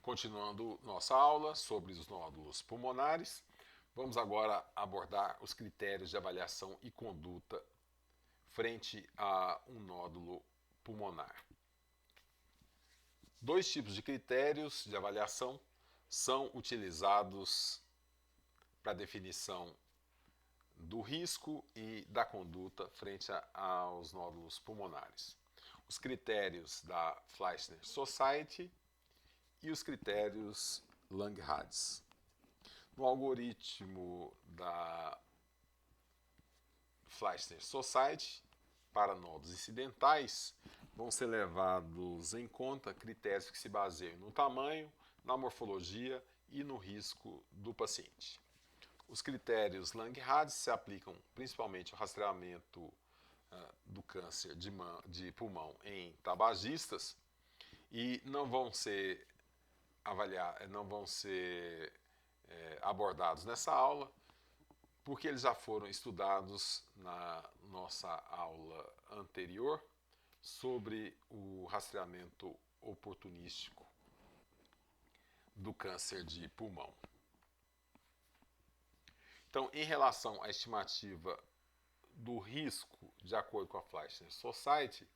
Continuando nossa aula sobre os nódulos pulmonares, vamos agora abordar os critérios de avaliação e conduta frente a um nódulo pulmonar. Dois tipos de critérios de avaliação são utilizados para a definição do risco e da conduta frente aos nódulos pulmonares. Os critérios da Fleischner Society e os critérios Langerhans. No algoritmo da Fleischner Society, para nódulos incidentais, vão ser levados em conta critérios que se baseiam no tamanho, na morfologia e no risco do paciente. Os critérios Langerhans se aplicam principalmente ao rastreamento do câncer de pulmão em tabagistas e não vão ser abordados nessa aula, porque eles já foram estudados na nossa aula anterior sobre o rastreamento oportunístico do câncer de pulmão. Então, em relação à estimativa do risco, de acordo com a Fleischner Society,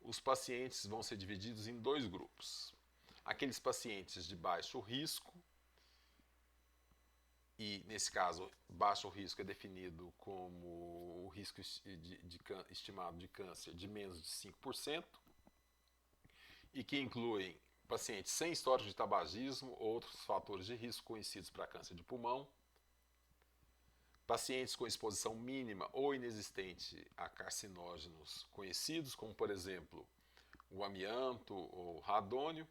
os pacientes vão ser divididos em dois grupos. Aqueles pacientes de baixo risco, e nesse caso, baixo risco é definido como o risco estimado de câncer de menos de 5%, e que incluem pacientes sem histórico de tabagismo ou outros fatores de risco conhecidos para câncer de pulmão, pacientes com exposição mínima ou inexistente a carcinógenos conhecidos, como por exemplo o amianto ou radônio,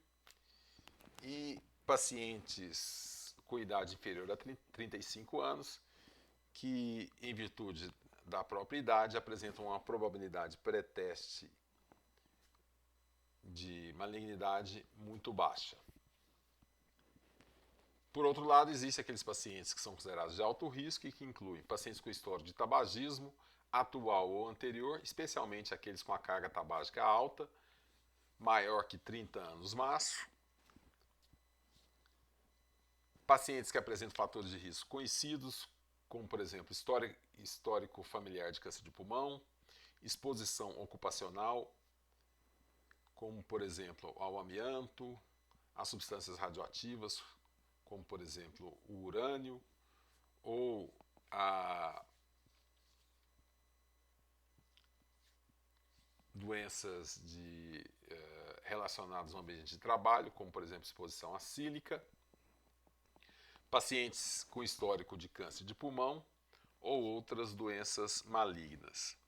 e pacientes com idade inferior a 35 anos, que em virtude da própria idade apresentam uma probabilidade pré-teste de malignidade muito baixa. Por outro lado, existem aqueles pacientes que são considerados de alto risco e que incluem pacientes com histórico de tabagismo atual ou anterior, especialmente aqueles com a carga tabágica alta, maior que 30 anos maço, pacientes que apresentam fatores de risco conhecidos, como por exemplo histórico familiar de câncer de pulmão, exposição ocupacional, como por exemplo ao amianto, a substâncias radioativas, como por exemplo o urânio, ou a doenças relacionadas ao ambiente de trabalho, como por exemplo exposição à sílica, pacientes com histórico de câncer de pulmão ou outras doenças malignas.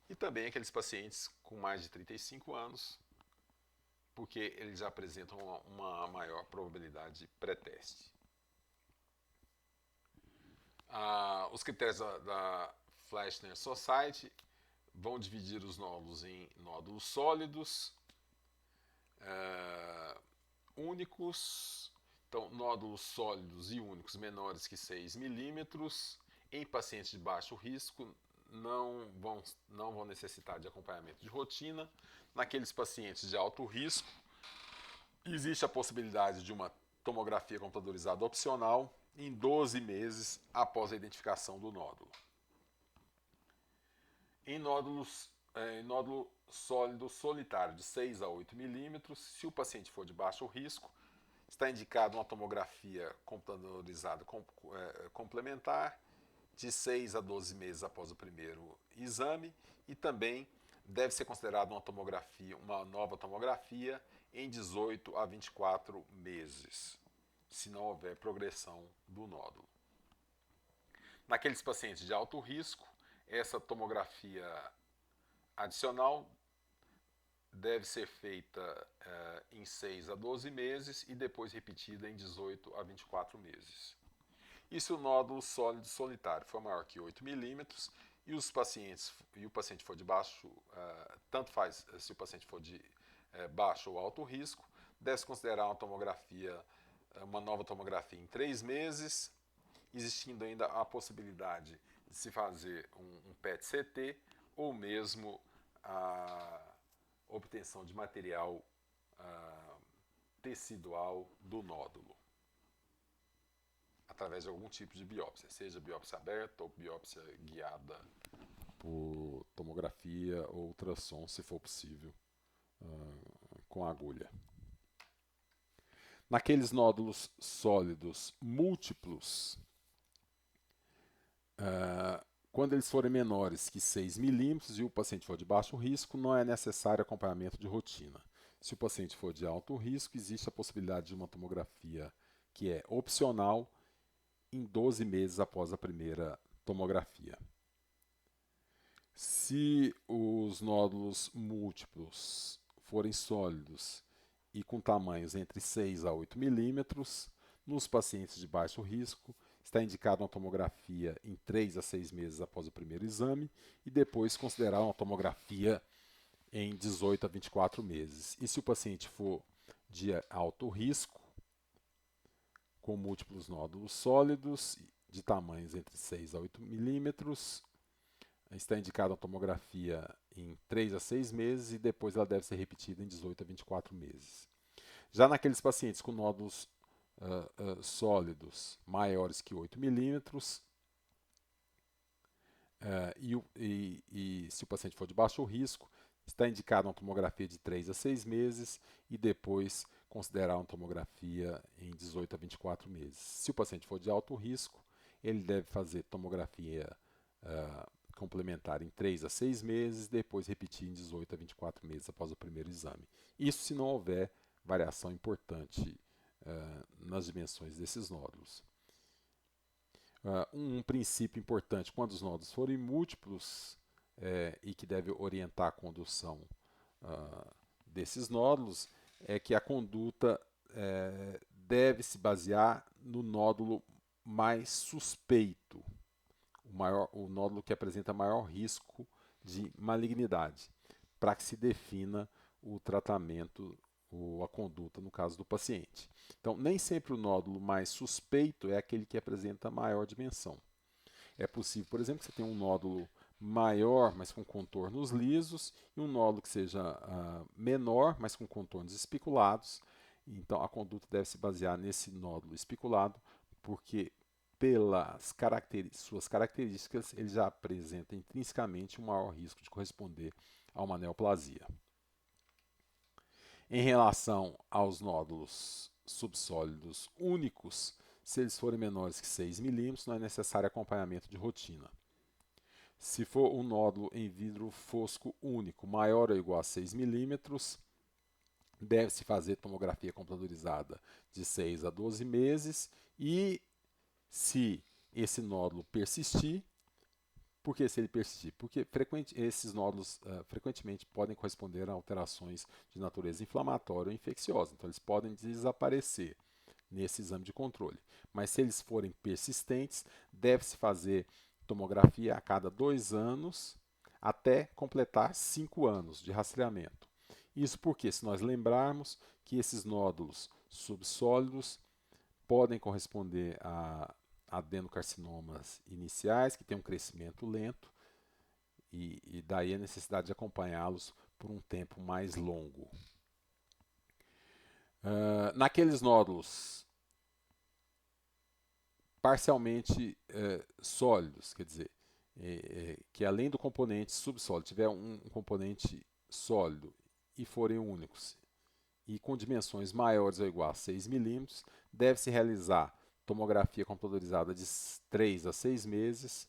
E também aqueles pacientes com mais de 35 anos, porque eles apresentam uma maior probabilidade pré-teste. Os critérios da Fleischner Society vão dividir os nódulos em nódulos sólidos, únicos, então nódulos sólidos e únicos menores que 6 milímetros, em pacientes de baixo risco, não vão necessitar de acompanhamento de rotina. Naqueles pacientes de alto risco, existe a possibilidade de uma tomografia computadorizada opcional em 12 meses após a identificação do nódulo. Em nódulo sólido solitário de 6 a 8 milímetros, se o paciente for de baixo risco, está indicada uma tomografia computadorizada complementar de 6 a 12 meses após o primeiro exame, e também deve ser considerada uma nova tomografia em 18 a 24 meses, se não houver progressão do nódulo. Naqueles pacientes de alto risco, essa tomografia adicional deve ser feita em 6 a 12 meses e depois repetida em 18 a 24 meses. E se o nódulo sólido solitário for maior que 8 milímetros e o paciente for de baixo, tanto faz se o paciente for de baixo ou alto risco, deve-se considerar uma nova tomografia em 3 meses, existindo ainda a possibilidade de se fazer um PET-CT ou mesmo a obtenção de material tecidual do nódulo, através de algum tipo de biópsia, seja biópsia aberta ou biópsia guiada por tomografia ou ultrassom, se for possível, com agulha. Naqueles nódulos sólidos múltiplos, quando eles forem menores que 6 milímetros e o paciente for de baixo risco, não é necessário acompanhamento de rotina. Se o paciente for de alto risco, existe a possibilidade de uma tomografia que é opcional em 12 meses após a primeira tomografia. Se os nódulos múltiplos forem sólidos e com tamanhos entre 6 a 8 milímetros, nos pacientes de baixo risco, está indicada uma tomografia em 3 a 6 meses após o primeiro exame e depois considerar uma tomografia em 18 a 24 meses. E se o paciente for de alto risco, com múltiplos nódulos sólidos, de tamanhos entre 6 a 8 milímetros, está indicada uma tomografia em 3 a 6 meses e depois ela deve ser repetida em 18 a 24 meses. Já naqueles pacientes com nódulos sólidos maiores que 8 milímetros, e se o paciente for de baixo risco, está indicada uma tomografia de 3 a 6 meses e depois considerar uma tomografia em 18 a 24 meses. Se o paciente for de alto risco, ele deve fazer tomografia complementar em 3 a 6 meses, depois repetir em 18 a 24 meses após o primeiro exame. Isso se não houver variação importante nas dimensões desses nódulos. Um princípio importante quando os nódulos forem múltiplos e que deve orientar a condução desses nódulos é que a conduta deve se basear no nódulo mais suspeito, o nódulo que apresenta maior risco de malignidade, para que se defina o tratamento ou a conduta no caso do paciente. Então, nem sempre o nódulo mais suspeito é aquele que apresenta maior dimensão. É possível, por exemplo, que você tenha um nódulo maior, mas com contornos lisos, e um nódulo que seja menor, mas com contornos espiculados. Então, a conduta deve se basear nesse nódulo espiculado, porque pelas suas características, ele já apresenta intrinsecamente um maior risco de corresponder a uma neoplasia. Em relação aos nódulos subsólidos únicos, se eles forem menores que 6 milímetros, não é necessário acompanhamento de rotina. Se for um nódulo em vidro fosco único maior ou igual a 6 milímetros, deve-se fazer tomografia computadorizada de 6 a 12 meses e, se esse nódulo persistir, por que se ele persistir? Porque esses nódulos frequentemente podem corresponder a alterações de natureza inflamatória ou infecciosa, então eles podem desaparecer nesse exame de controle. Mas se eles forem persistentes, deve-se fazer tomografia a cada 2 anos até completar 5 anos de rastreamento. Isso porque, se nós lembrarmos que esses nódulos subsólidos podem corresponder a adenocarcinomas iniciais, que têm um crescimento lento, e daí a necessidade de acompanhá-los por um tempo mais longo. Naqueles nódulos parcialmente sólidos, quer dizer, que além do componente subsólido tiver um componente sólido e forem únicos, e com dimensões maiores ou igual a 6 milímetros, deve-se realizar tomografia computadorizada de 3 a 6 meses,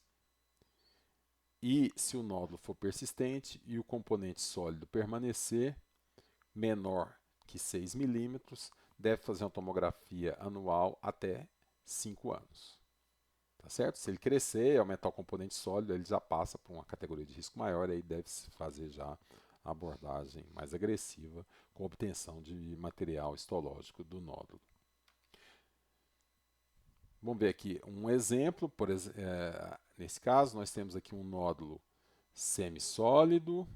e se o nódulo for persistente e o componente sólido permanecer menor que 6 milímetros, deve fazer uma tomografia anual até 5 anos. Tá certo? Se ele crescer e aumentar o componente sólido, ele já passa para uma categoria de risco maior, aí deve-se fazer já a abordagem mais agressiva com obtenção de material histológico do nódulo. Vamos ver aqui um exemplo. Nesse caso, nós temos aqui um nódulo semissólido,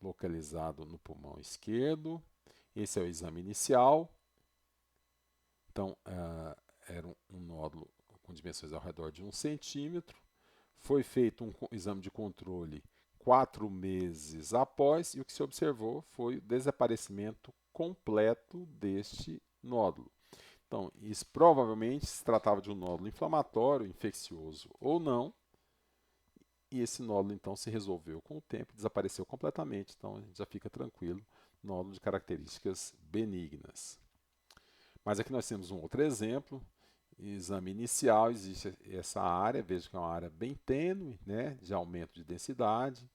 localizado no pulmão esquerdo. Esse é o exame inicial. Então, era um nódulo com dimensões ao redor de 1 centímetro. Foi feito um exame de controle 4 meses após, e o que se observou foi o desaparecimento completo deste nódulo. Então, isso provavelmente se tratava de um nódulo inflamatório, infeccioso ou não, e esse nódulo então se resolveu com o tempo, desapareceu completamente, então a gente já fica tranquilo, nódulo de características benignas. Mas aqui nós temos um outro exemplo, exame inicial, existe essa área, veja que é uma área bem tênue, né, de aumento de densidade,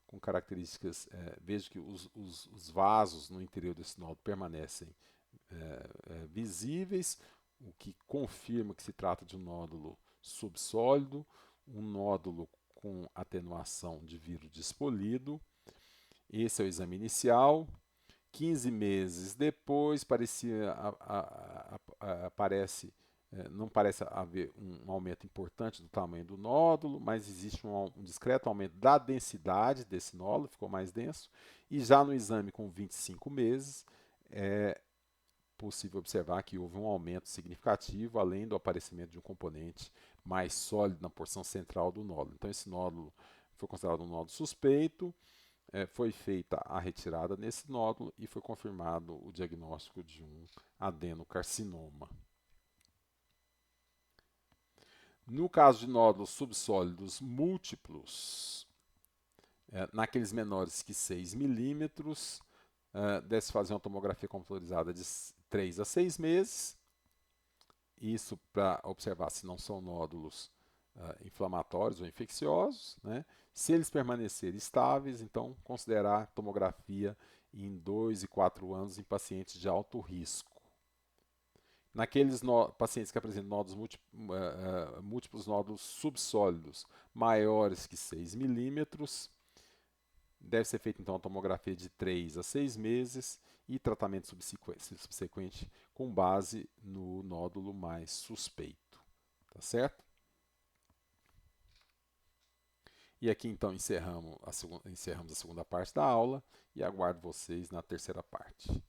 com características, veja que os vasos no interior desse nódulo permanecem visíveis, o que confirma que se trata de um nódulo subsólido, um nódulo com atenuação de vírus dispolido. Esse é o exame inicial. 15 meses depois, não parece haver um aumento importante do tamanho do nódulo, mas existe um discreto aumento da densidade desse nódulo, ficou mais denso. E já no exame com 25 meses, é possível observar que houve um aumento significativo, além do aparecimento de um componente mais sólido na porção central do nódulo. Então, esse nódulo foi considerado um nódulo suspeito, foi feita a retirada nesse nódulo e foi confirmado o diagnóstico de um adenocarcinoma. No caso de nódulos subsólidos múltiplos, naqueles menores que 6 milímetros, deve-se fazer uma tomografia computadorizada de 3 a 6 meses. Isso para observar se não são nódulos inflamatórios ou infecciosos. Né? Se eles permanecerem estáveis, então considerar tomografia em 2 e 4 anos em pacientes de alto risco. Naqueles pacientes que apresentam múltiplos nódulos subsólidos maiores que 6 milímetros, deve ser feita então a tomografia de 3 a 6 meses e tratamento subsequente com base no nódulo mais suspeito. Tá certo? E aqui então encerramos a segunda parte da aula e aguardo vocês na terceira parte.